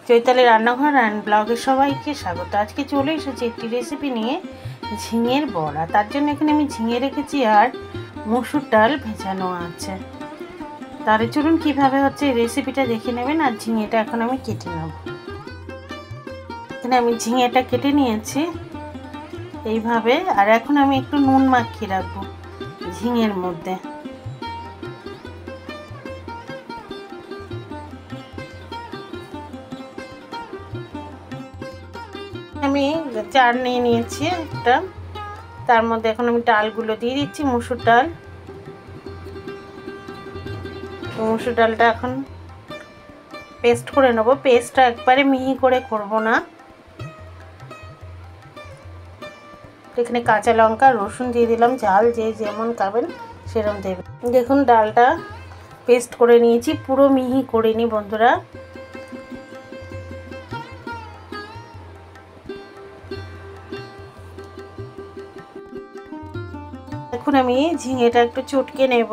চৈতালি রান্নাঘর অ্যান্ড ব্লগে সবাইকে স্বাগত। আজকে চলে এসেছি একটি রেসিপি নিয়ে, ঝিঙের বড়া। তার জন্য এখানে আমি ঝিঙে রেখেছি আর মসুর ডাল ভেজানো আছে। তাহলে চলুন কীভাবে হচ্ছে এই রেসিপিটা দেখে নেবেন। আর ঝিঙেটা এখন আমি কেটে নেব। এখানে আমি ঝিঙেটা কেটে নিয়েছি এইভাবে। আর এখন আমি একটু নুন মাখিয়ে রাখবো ঝিঙের মধ্যে। আমি চার নিয়ে নিয়েছি একটা, তার মধ্যে এখন আমি ডালগুলো দিয়ে দিচ্ছি। মসুর ডাল, মসুর ডালটা এখন পেস্ট করে নেবো। পেস্টটা একবারে মিহি করে করব না। এখানে কাঁচা লঙ্কা রসুন দিয়ে দিলাম, ঝাল যে যেমন খাবেন সেরকম দেবেন। দেখুন ডালটা পেস্ট করে নিয়েছি, পুরো মিহি করিনি বন্ধুরা। এখন আমি ঝিঙেটা একটু চটকে নেব।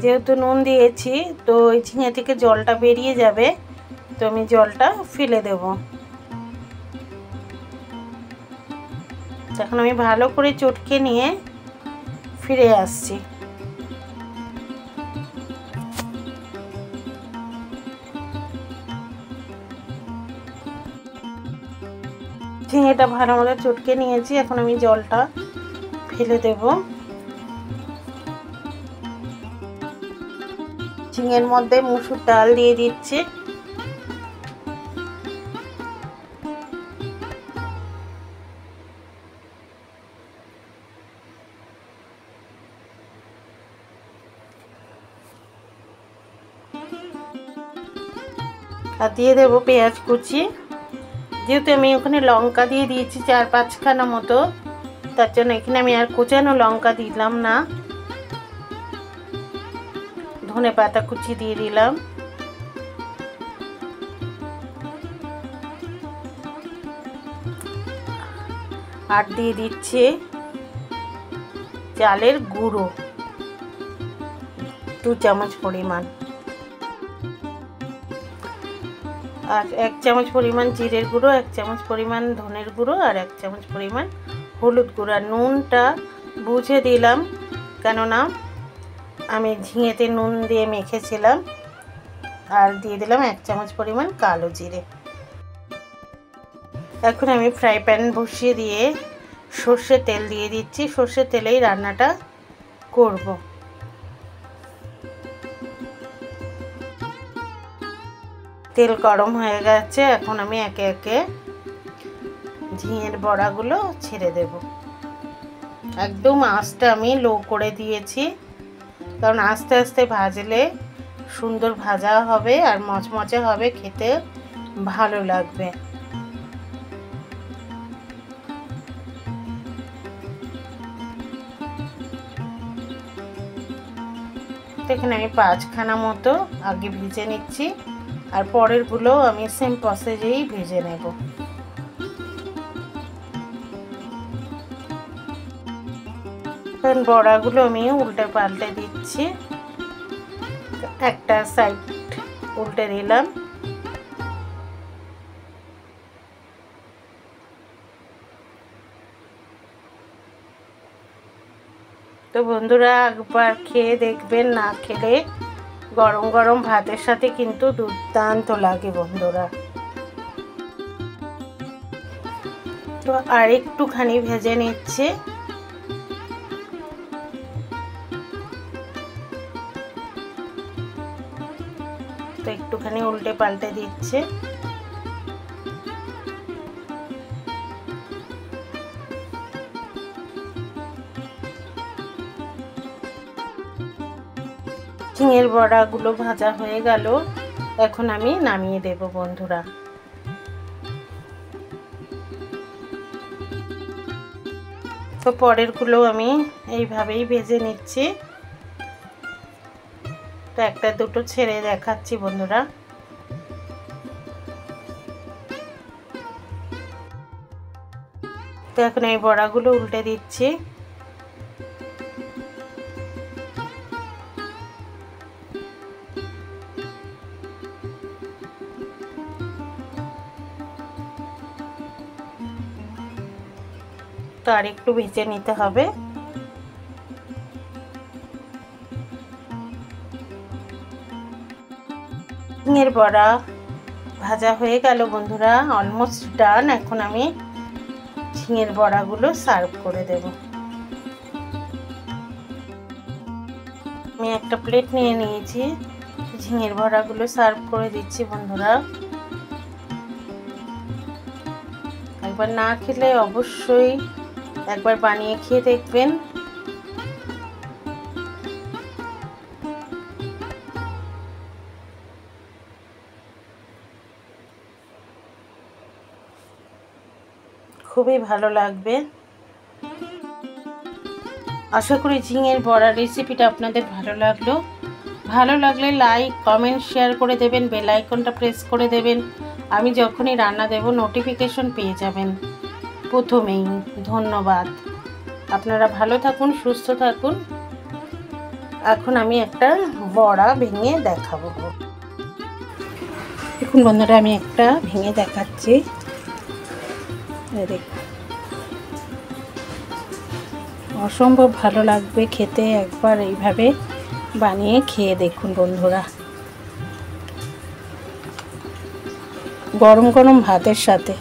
যেহেতু নুন দিয়েছি তো ওই ঝিঙে থেকে জলটা বেরিয়ে যাবে, তো আমি জলটা ফেলে দেব। এখন আমি ভালো করে চটকে নিয়ে ফিরে আসছি। ঝিঙেটা ভালো মতো চটকে নিয়েছি, এখন আমি জলটা ফেলে দেব। ঝিঙের মধ্যে মসুর ডাল দিয়ে দিচ্ছি। আর দিয়ে দেবো পেঁয়াজ কুচি। যেহেতু আমি ওখানে লঙ্কা দিয়ে দিয়েছি 4-5খানা মতো, তার জন্য এখানে আমি আর কোচানো লঙ্কা দিলাম না। ধনে পাতা কুচি দিয়ে দিলাম। আর দিয়ে দিচ্ছি চালের গুঁড়ো 2 চামচ পরিমাণ। আর 1 চামচ পরিমাণ জিরের গুঁড়ো, 1 চামচ পরিমাণ ধনের গুঁড়ো, আর 1 চামচ পরিমাণ হলুদ গুঁড়ো। আর নুনটা বুঝে দিলাম, কেননা আমি ঝিঙেতে নুন দিয়ে মেখেছিলাম। আর দিয়ে দিলাম 1 চামচ পরিমাণ কালো জিরে। এখন আমি ফ্রাই প্যান বসিয়ে দিয়ে সর্ষের তেল দিয়ে দিচ্ছি। সর্ষের তেলেই রান্নাটা করব। তেল গরম হয়ে গেছে, এখন আমি একে একে ঝিঙের বড়াগুলো ছেড়ে দেব। একদম আঁচটা আমি লো করে দিয়েছি, কারণ আস্তে আস্তে ভাজলে সুন্দর ভাজা হবে আর মচমচে হবে, খেতে ভালো লাগবে। এখানে আমি 5খানা মতো আগে ভেজে নিচ্ছি, আর পরেরগুলো আমি সেম প্রসেসেই ভেজে নেব। বড়াগুলো আমি উল্টে পাল্টে দিচ্ছি। একটা সাইড উল্টে দিলাম। তো বন্ধুরা একবার খেয়ে দেখবেন, না খেলে গরম গরম ভাতের সাথে কিন্তু দুর্দান্ত লাগে বন্ধুরা। তো আর একটুখানি ভেজে নিচ্ছে। তো একটুখানি উল্টে পাল্টে দিচ্ছে। ঝিঙের বড়াগুলো ভাজা হয়ে গেল, এখন আমি নামিয়ে দেব বন্ধুরা। তো পরেরগুলো আমি এইভাবেই ভেজে নিচ্ছি। তো একটা দুটো ছেড়ে দেখাচ্ছি বন্ধুরা। তো এখন এই বড়াগুলো উল্টে দিচ্ছি। তো আর একটু ভেজে নিতে হবে। ঝিঙের বড়া ভাজা হয়ে গেল বন্ধুরা, অলমোস্ট ডান। এখন আমি ঝিঙের বড়াগুলো সার্ভ করে দেব। আমি একটা প্লেট নিয়ে নিয়েছি, ঝিঙের বড়াগুলো সার্ভ করে দিচ্ছি বন্ধুরা। একবার না খেলে অবশ্যই একবার বানিয়ে খেয়ে দেখবেন। খুবই ভালো লাগবে। আশা করি ঝিঙের বড়া রেসিপিটা আপনাদের ভালো লাগলো। ভালো লাগলে লাইক, কমেন্ট, শেয়ার করে দেবেন, বেল আইকনটা প্রেস করে দেবেন। আমি যখনই রান্না দেব নোটিফিকেশন পেয়ে যাবেন প্রথমেই। ধন্যবাদ। আপনারা ভালো থাকুন, সুস্থ থাকুন। এখন আমি একটা বড়া ভেঙে দেখাবো। দেখুন বন্ধুরা, আমি একটা ভেঙে দেখাচ্ছি। অসম্ভব ভালো লাগবে খেতে, একবার এইভাবে বানিয়ে খেয়ে দেখুন বন্ধুরা, গরম গরম ভাতের সাথে।